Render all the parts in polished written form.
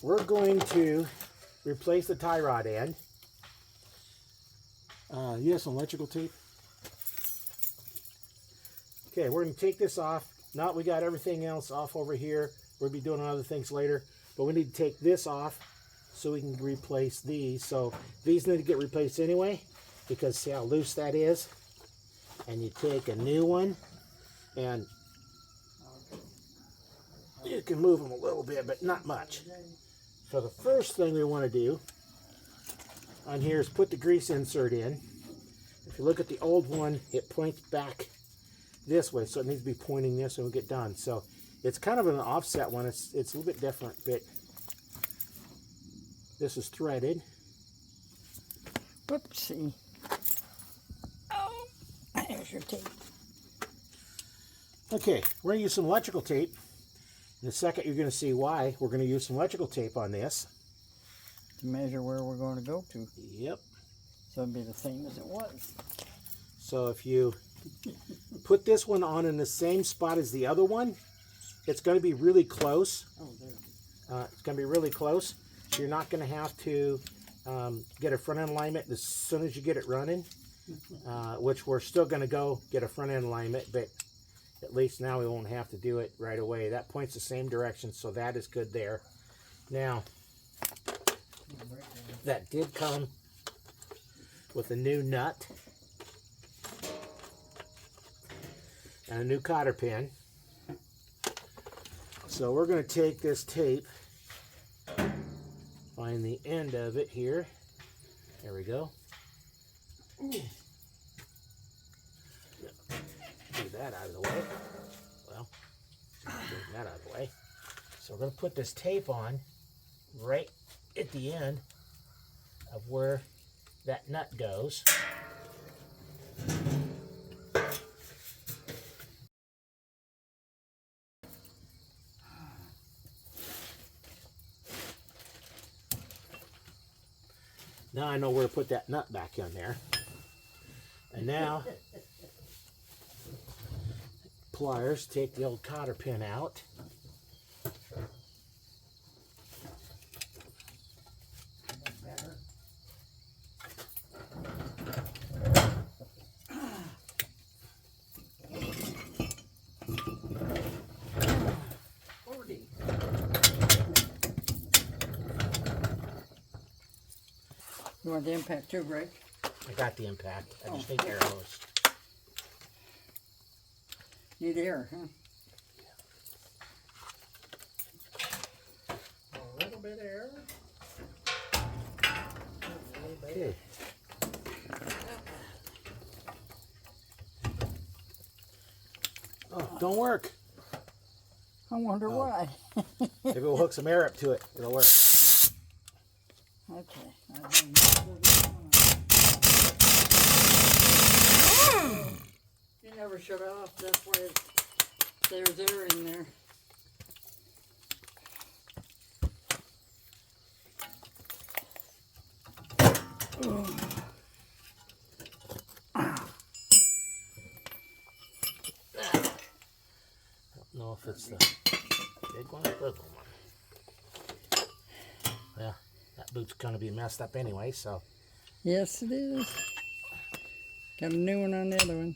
we're going to replace the tie rod end. You have some electrical tape? Okay, we're going to take this off. Now we got everything else off over here. We'll be doing other things later, but we need to take this off so we can replace these. So these need to get replaced anyway, because see how loose that is? And you take a new one, and you can move them a little bit, but not much. So the first thing we want to do on here is put the grease insert in. If you look at the old one, it points back this way, so it needs to be pointing this when we get done. So it's kind of an offset one. It's a little bit different, but this is threaded. Whoopsie. Oh, there's your tape. Okay, we're going to use some electrical tape. In a second, you're going to see why we're going to use some electrical tape on this. To measure where we're going to go to. Yep. So it'll be the same as it was. So if you put this one on in the same spot as the other one, it's going to be really close. Oh, there. It's going to be really close. So you're not going to have to get a front end alignment as soon as you get it running, which we're still going to go get a front end alignment, but at least now we won't have to do it right away. That points the same direction, so that is good there. Now, that did come with a new nut and a new cotter pin. So we're going to take this tape, find the end of it here. There we go. Do that out of the way. Well, get that out of the way. So we're going to put this tape on right at the end of where that nut goes. Now I know where to put that nut back in there. And now, pliers, take the old cotter pin out. You want the impact too, Greg? I got the impact. I just need air hose. Need air, huh? A little bit of air. Okay. Oh, don't work. I wonder why. Maybe we'll hook some air up to it. It'll work. Okay. You never shut off. That's why there's air in there. Don't know if it's the big one or the little one. Well, that boot's going to be messed up anyway, so. Yes, it is. Got a new one on the other one.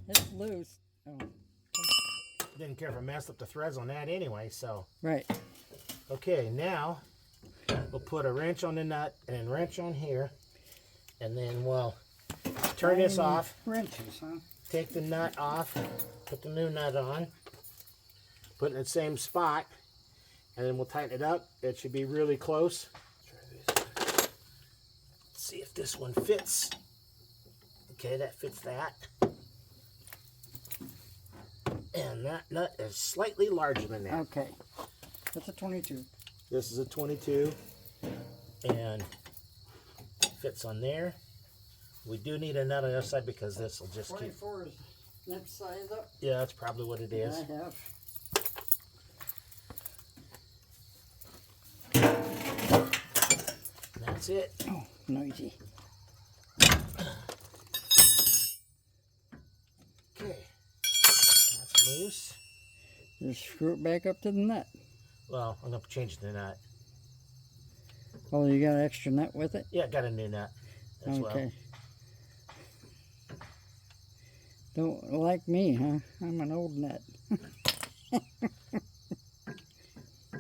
It's loose. Oh. Didn't care if I messed up the threads on that anyway, so. Right. Okay, now we'll put a wrench on the nut and a wrench on here, and then we'll turn this off. Wrenches, huh? Take the nut off, put the new nut on, put it in the same spot, and then we'll tighten it up. It should be really close. Let's see if this one fits. Okay, that fits that. And that nut is slightly larger than that. Okay. That's a 22. This is a 22, and fits on there. We do need a nut on the other side because this will just keep. 24 is next size up. Yeah, that's probably what it is. I have. That's it. Oh, noisy. loose. Just screw it back up to the nut. Well, I'm going to change the nut. Oh, you got an extra nut with it? Yeah, got a new nut as well. Okay. Don't like me, huh? I'm an old nut.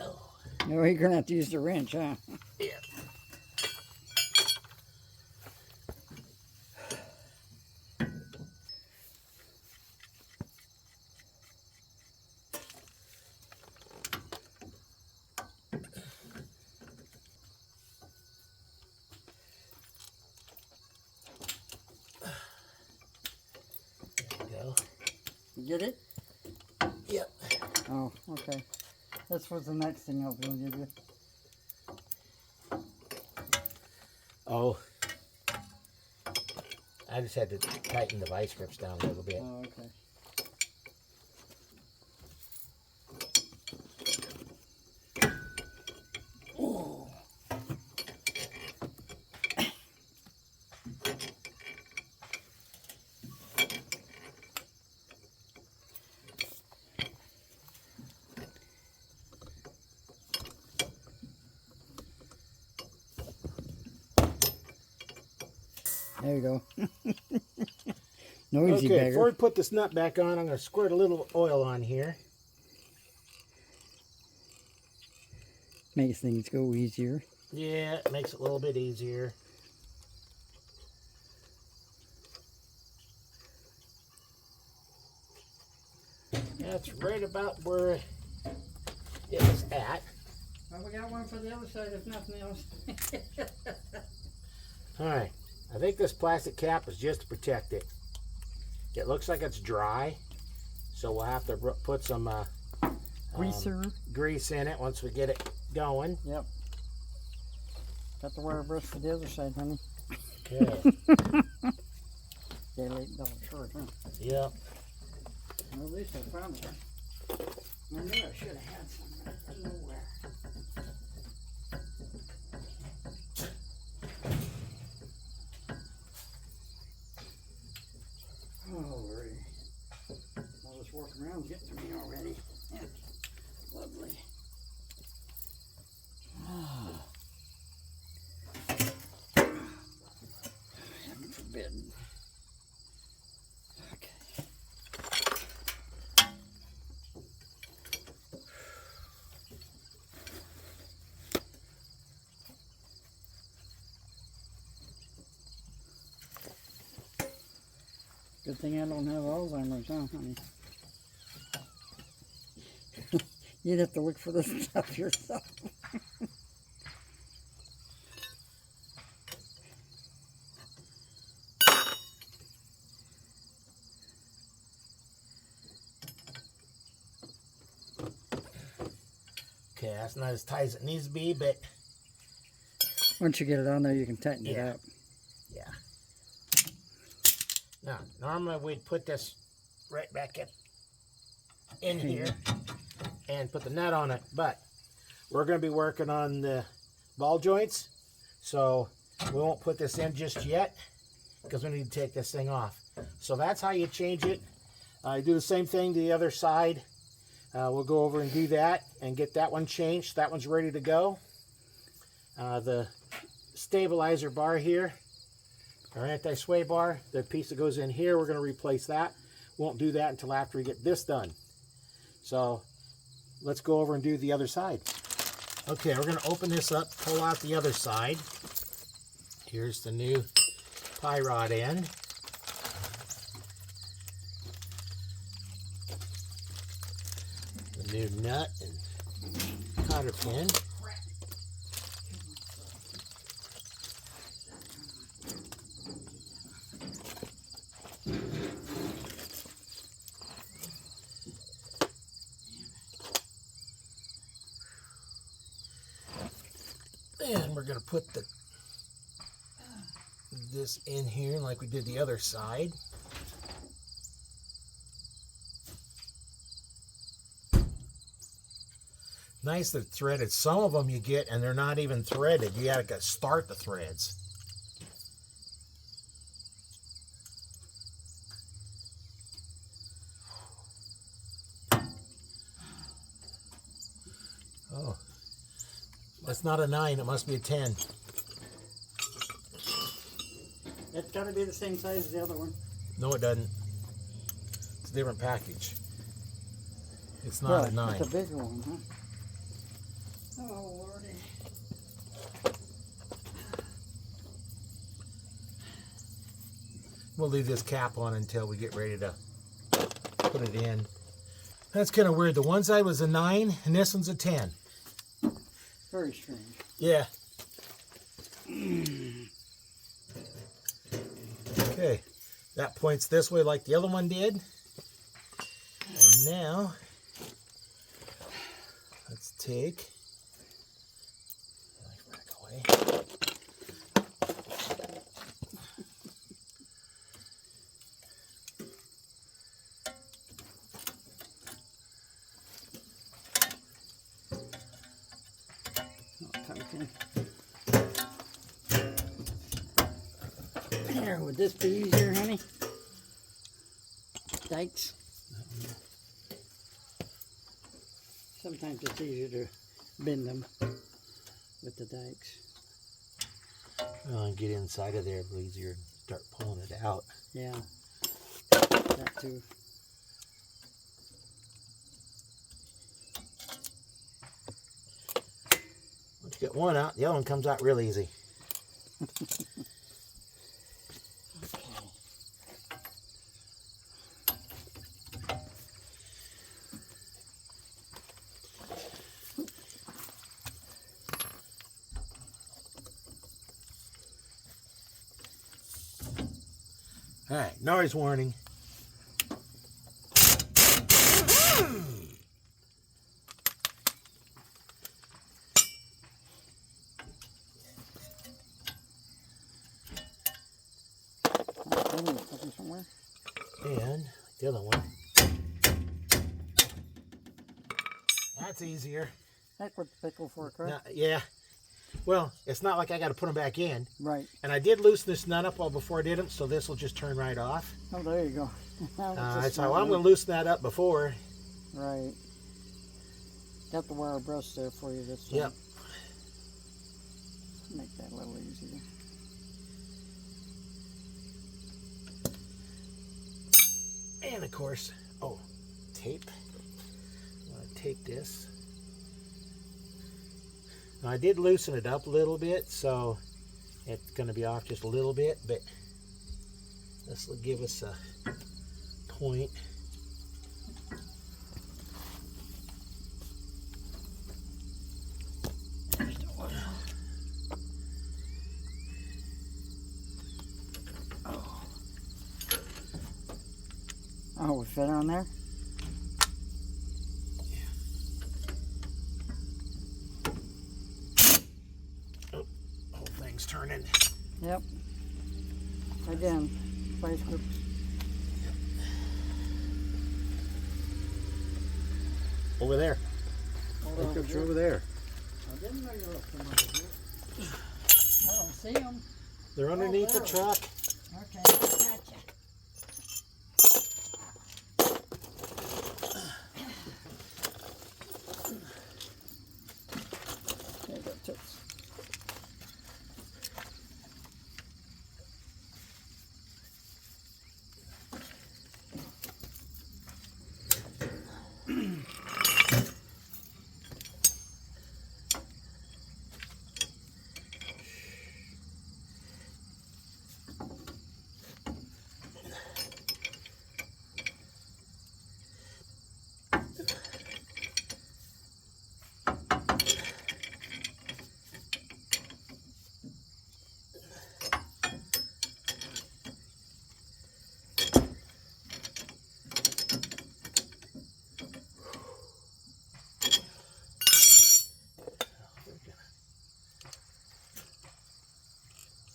Oh. No, you're going to have to use the wrench, huh? Yeah. Go. You get it? Yep. Oh, okay. That's what the next thing I was going to give you. Oh. I just had to tighten the vice grips down a little bit. Oh, okay. Oh. There you go. Noisy Okay, beggar. before we put this nut back on, I'm going to squirt a little oil on here. Makes things go easier. Yeah, it makes it a little bit easier. That's right about where it was at. Well, we got one for the other side, if nothing else. Alright, I think this plastic cap is just to protect it. It looks like it's dry, so we'll have to put some grease in it once we get it going. Yep. Got the wire brush for the other side, honey. Okay. Yeah, late double short, huh? Yep. Well, at least I found one. I knew I should have had some, but I don't know where. Oh, Lordy. All this walking around is getting to me already. Yeah. Lovely. Heaven forbid. Okay. Good thing I don't have Alzheimer's, huh, honey? You'd have to look for this stuff yourself. Okay, that's not as tight as it needs to be, but Once you get it on there, you can tighten it yeah. up. Yeah. Now, normally we'd put this right back in here and put the nut on it, but we're going to be working on the ball joints, so we won't put this in just yet because we need to take this thing off. So that's how you change it. You do the same thing to the other side. We'll go over and do that and get that one changed. That one's ready to go. The stabilizer bar here, our anti-sway bar, the piece that goes in here, we're going to replace that. Won't do that until after we get this done. So let's go over and do the other side. Okay, we're going to open this up, pull out the other side. Here's the new tie rod end. The new nut and cotter pin. And we're going to put this in here like we did the other side. Nice that it's threaded. Some of them you get and they're not even threaded. You got to start the threads. Oh, that's not a 9. It must be a 10. It's got to be the same size as the other one. No, it doesn't. It's a different package. It's not a 9. It's a bigger one, huh? Oh, Lordy. We'll leave this cap on until we get ready to put it in. That's kind of weird. The one side was a 9 and this one's a 10. Very strange. Yeah. Okay. That points this way like the other one did. And now, let's take knife back away. There, would this be easier, honey? Dikes. Sometimes it's easier to bend them with the dikes. Get inside of there, a little easier and start pulling it out. Yeah, that too. Once you get one out, the other one comes out real easy. All right, noise warning. Somewhere. And the other one. That's easier. Heck with the pickle for a car. Now, yeah. Well, it's not like I got to put them back in. Right. And I did loosen this nut up all before I did them, so this will just turn right off. Oh, there you go. So I'm going to loosen that up before. Right. Got the wire brush there for you this time. Yep. Make that a little easier. And of course, tape. I'm going to take this. Now I did loosen it up a little bit, so it's going to be off just a little bit, but this will give us a point. Oh, we fit on there? Oh, whole thing's turning. Yep. Again, vice grip. Over there. Over Grips are over there. I didn't know you left them over here. I don't see them. They're underneath the there. truck. Okay, gotcha. There you go, Toots.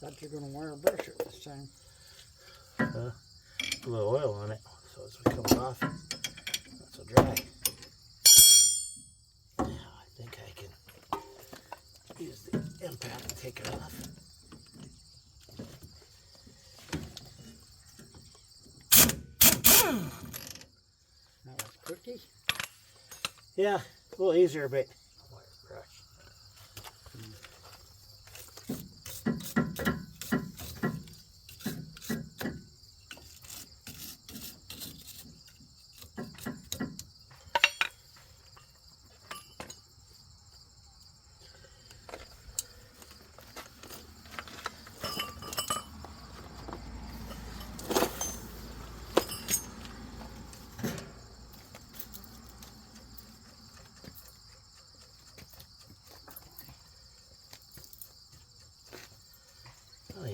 Thought you were going to wire brush it this time. A little oil on it, so as it comes off, not so dry. Now I think I can use the impact to take it off. That was quickie. Yeah, a little easier, but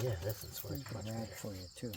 Yeah, this one's worth Pretty much bad better. for you too.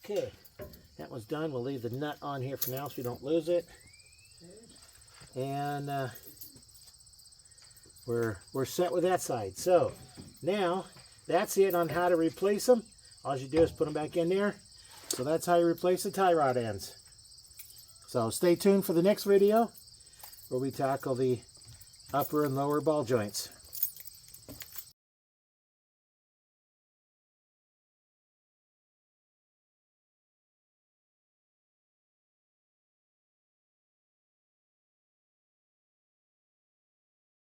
Okay, that one's done. We'll leave the nut on here for now so we don't lose it. And we're set with that side. So now that's it on how to replace them. All you do is put them back in there. So that's how you replace the tie rod ends. So stay tuned for the next video where we tackle the upper and lower ball joints.